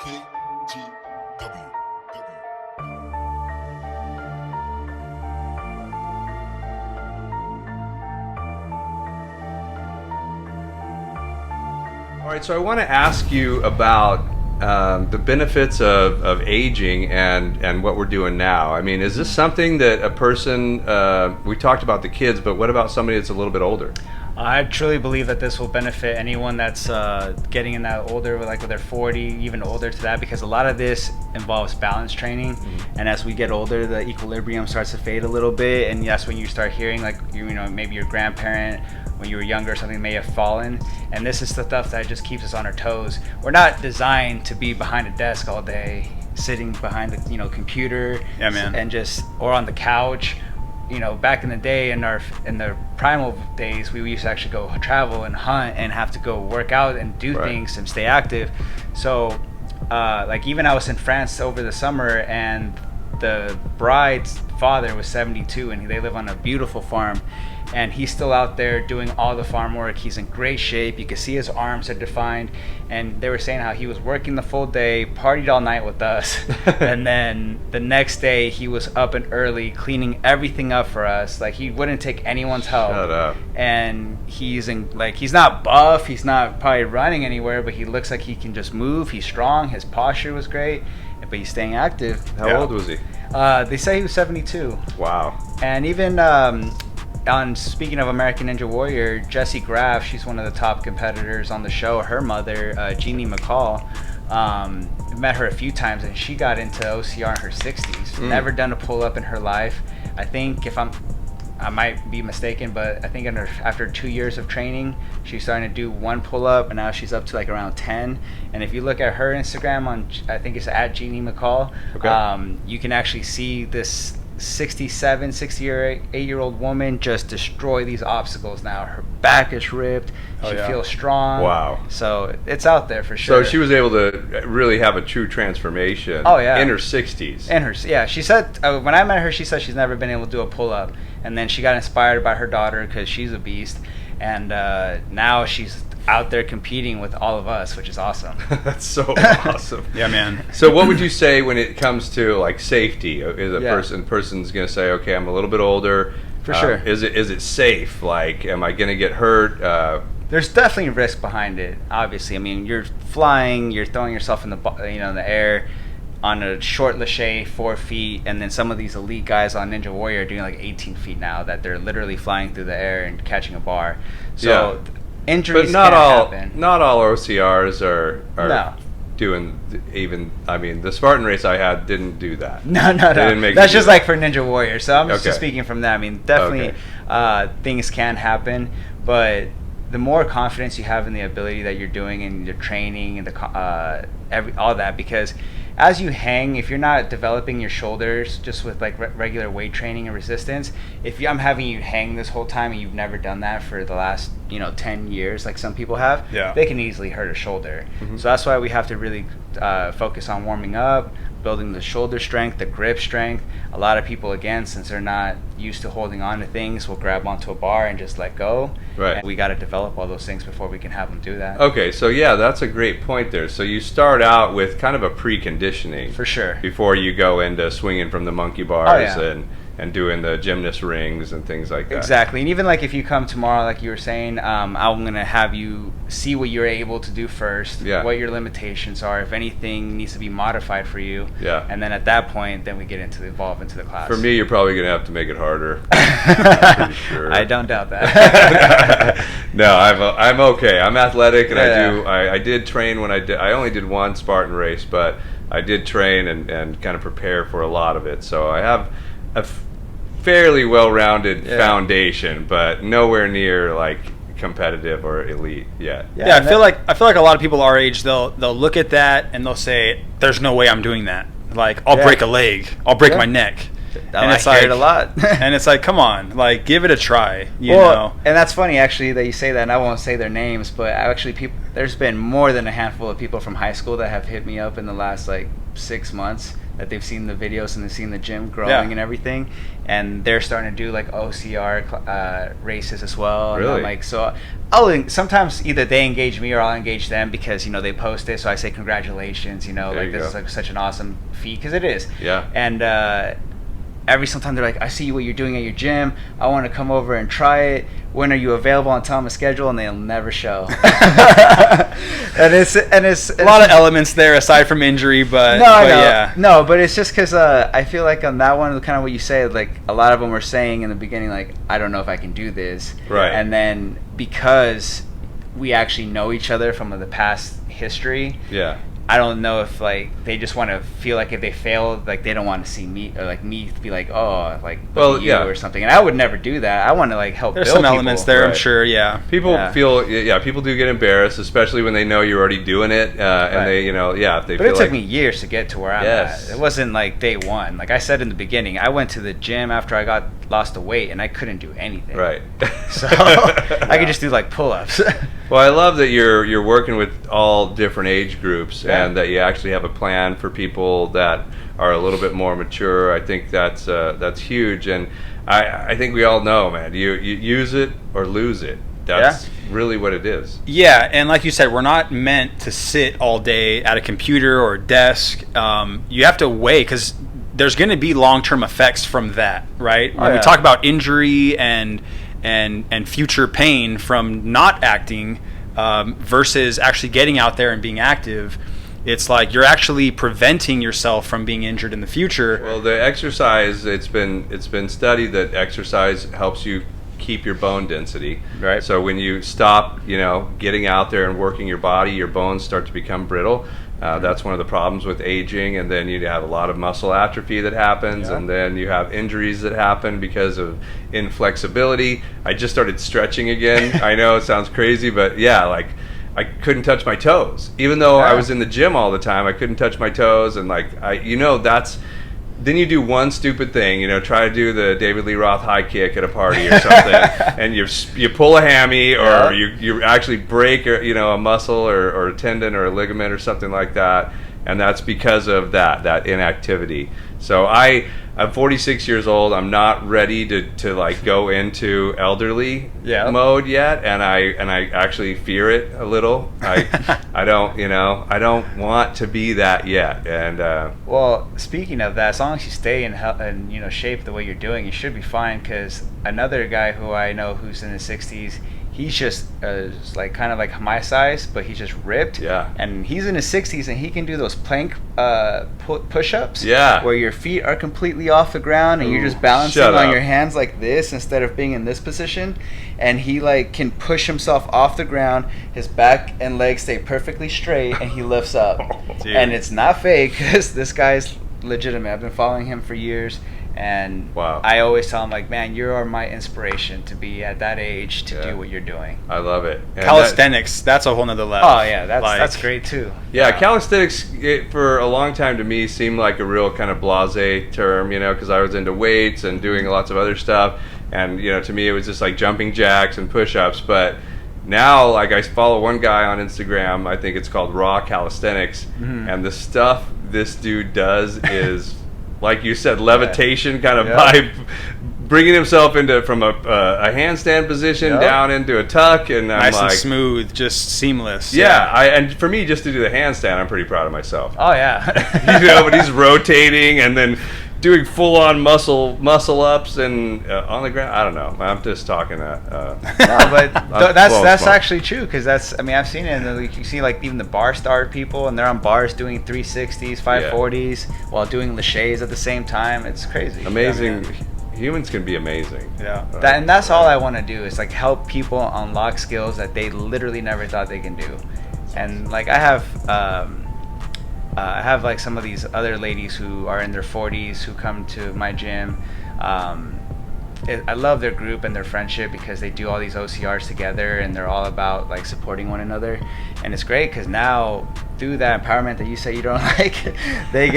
KGW. All right, so I want to ask you about the benefits of aging and what we're doing now. I mean, is this something that a person, we talked about the kids, but what about somebody that's a little bit older? I truly believe that this will benefit anyone that's getting in that older, like with their 40, even older to that, because a lot of this involves balance training. And as we get older, the equilibrium starts to fade a little bit, and that's when you start hearing, like, you know, maybe your grandparent when you were younger or something may have fallen. And this is the stuff that just keeps us on our toes. We're not designed to be behind a desk all day, sitting behind the, you know, computer, Yeah, man. and just, or on the couch. You know, back in the day, in the primal days, we used to actually go travel and hunt and have to go work out and do things and stay active. So like, even I was in France over the summer, and the bride's father was 72, and they live on a beautiful farm, and he's still out there doing all the farm work. He's in great shape. You can see his arms are defined, and they were saying how he was working the full day, partied all night with us, and then the next day he was up and early cleaning everything up for us. Like, he wouldn't take anyone's help. Shut up. And he's not buff, he's not probably running anywhere, but he looks like he can just move. He's strong, his posture was great, but he's staying active. How old was he? They say he was 72. Wow. And even on speaking of American Ninja Warrior, Jessie Graff, she's one of the top competitors on the show. Her mother, Jeannie McCall, met her a few times, and she got into OCR in her 60s. Never done a pull-up in her life. I think, I might be mistaken, but I think after 2 years of training, she's starting to do one pull-up, and now she's up to like around 10. And if you look at her Instagram on, I think it's at Jeannie McCall, you can actually see this 68-year-old woman just destroy these obstacles now. Her back is ripped. She feels strong. Wow. So it's out there for sure. So she was able to really have a true transformation in her 60s. Yeah, she said, when I met her, she said she's never been able to do a pull-up. And then she got inspired by her daughter, because she's a beast. And now she's out there competing with all of us, which is awesome. That's so awesome. Yeah, man. So what would you say when it comes to like safety? Is a person's going to say, okay, I'm a little bit older. For sure. Is it safe? Like, am I going to get hurt? There's definitely risk behind it. Obviously, I mean, you're flying, you're throwing yourself in the in the air on a short lache, 4 feet, and then some of these elite guys on Ninja Warrior are doing like 18 feet now, that they're literally flying through the air and catching a bar. So injuries but happen. Not all OCRs are doing even. I mean, the Spartan race I had didn't do that. No. That's just like for Ninja Warrior. So I'm just speaking from that. I mean, definitely things can happen, but the more confidence you have in the ability that you're doing and your training and all that, because as you hang, if you're not developing your shoulders just with like regular weight training and resistance, I'm having you hang this whole time and you've never done that for the last 10 years like some people have, they can easily hurt a shoulder. So that's why we have to really focus on warming up, building the shoulder strength, the grip strength. A lot of people, again, since they're not used to holding on to things, will grab onto a bar and just let go. Right. And we got to develop all those things before we can have them do that. Okay, so that's a great point there. So you start out with kind of a preconditioning. For sure. Before you go into swinging from the monkey bars and doing the gymnast rings and things like that. Exactly. And even like if you come tomorrow, like you were saying, I'm going to have you see what you're able to do first, what your limitations are, if anything needs to be modified for you. Yeah. And then at that point, then we get evolve into the class. For me, you're probably going to have to make it harder. I'm pretty sure. I don't doubt that. No, I'm okay. I'm athletic, and I did train when I only did one Spartan race, but I did train and kind of prepare for a lot of it. So I have a fairly well-rounded foundation, but nowhere near like competitive or elite yet. Yeah, I feel like a lot of people our age, they'll look at that and they'll say, "There's no way I'm doing that. Like, I'll break a leg, I'll break my neck." And it's like, hear it a lot. And it's like, come on, like, give it a try. You know. And that's funny actually that you say that, and I won't say their names, but actually there's been more than a handful of people from high school that have hit me up in the last like 6 months that they've seen the videos and they've seen the gym growing and everything, and they're starting to do like OCR races as well. Really? And I'm like, so sometimes either they engage me or I'll engage them because they post it, so I say congratulations, like this is like such an awesome feat, because it is. Yeah. And every sometime they're like, I see what you're doing at your gym, I want to come over and try it, when are you available, and tell them a schedule, and they'll never show. and it's a lot of elements there aside from injury, but but it's just because I feel like on that one, kind of what you say, like a lot of them were saying in the beginning, like, I don't know if I can do this, right? And then because we actually know each other from the past history, I don't know if like they just want to feel like if they fail, like they don't want to see me, or like me be like, oh, like or something. And I would never do that. I want to like help. There's build some elements people. there, Right. I'm sure. Yeah, people people do get embarrassed, especially when they know you're already doing it, and they, if they. But feel it took me years to get to where I'm Yes. at. It wasn't like day one. Like I said in the beginning, I went to the gym after I lost the weight, and I couldn't do anything. Right. So I could just do like pull-ups. Well, I love that you're working with all different age groups, and that you actually have a plan for people that are a little bit more mature. I think that's huge, and I think we all know, man. You use it or lose it. That's really what it is. Yeah, and like you said, we're not meant to sit all day at a computer or a desk. You have to weigh, because there's going to be long-term effects from that, right? When we talk about injury and future pain from not acting versus actually getting out there and being active, it's like you're actually preventing yourself from being injured in the future. Well, the exercise, it's been studied that exercise helps you keep your bone density. Right. So when you stop, getting out there and working your body, your bones start to become brittle. That's one of the problems with aging, and then you have a lot of muscle atrophy that happens, and then you have injuries that happen because of inflexibility. I just started stretching again. I know it sounds crazy, but like I couldn't touch my toes. Even though I was in the gym all the time, I couldn't touch my toes, and that's... Then you do one stupid thing, try to do the David Lee Roth high kick at a party or something, and you pull a hammy, or you actually break a muscle or a tendon or a ligament or something like that, and that's because of that inactivity. So I'm 46 years old. I'm not ready to like go into elderly mode yet, and I actually fear it a little. I don't want to be that yet. And well, speaking of that, as long as you stay in shape the way you're doing, you should be fine. Because another guy who I know who's in his 60s, he's just like kind of like my size, but he's just ripped. Yeah. And he's in his 60s, and he can do those plank push-ups. Yeah. Where your feet are completely off the ground, and you're just balancing on your hands like this instead of being in this position. And he like can push himself off the ground. His back and legs stay perfectly straight, and he lifts up. And it's not fake, because this guy's legitimate. I've been following him for years. And I always tell him, like, man, you are my inspiration to be at that age to do what you're doing. I love it. And calisthenics, that's a whole nother level. Oh, yeah, that's great, too. Yeah, calisthenics, for a long time to me, seemed like a real kind of blasé term, because I was into weights and doing lots of other stuff. And, to me, it was just like jumping jacks and push-ups. But now, like, I follow one guy on Instagram, I think it's called Raw Calisthenics, and the stuff this dude does is... like you said, levitation kind of by bringing himself from a handstand position down into a tuck, and I'm nice and smooth, just seamless. And for me, just to do the handstand, I'm pretty proud of myself. Oh yeah, but he's rotating and then doing full-on muscle ups and on the ground. I don't know. I'm just talking. No, but that's actually true, because I've seen it. And you see like even the bar star people, and they're on bars doing 360s, 540s while doing laches at the same time. It's crazy. Amazing. Humans can be amazing. Yeah. That's all I want to do is like help people unlock skills that they literally never thought they can do. And like I have like some of these other ladies who are in their 40s who come to my gym. I love their group and their friendship, because they do all these OCRs together, and they're all about like supporting one another. And it's great because now through that empowerment that you say you don't like, they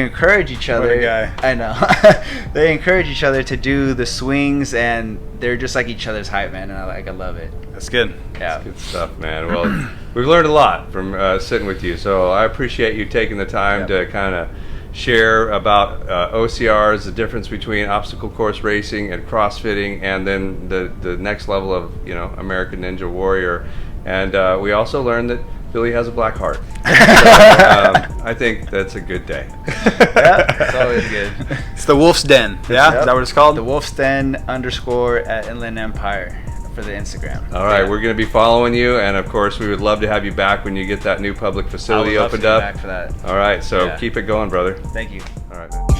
encourage each other. What a guy. I know. They encourage each other to do the swings, and they're just like each other's hype, man. And I love it. That's good. Yeah. That's good stuff, man. Well, we've learned a lot from sitting with you, so I appreciate you taking the time to kind of share about OCRs, the difference between obstacle course racing and CrossFitting, and then the next level of American Ninja Warrior. And we also learned that Billy has a black heart. So, I think that's a good day. Yeah, it's always good. It's the Wolf's Den. Yeah, Yep. Is that what it's called? The Wolf's Den _ at Inland Empire for the Instagram. All right, we're going to be following you, and of course, we would love to have you back when you get that new public facility I would love opened to up. be back for that. All right, so keep it going, brother. Thank you. All right.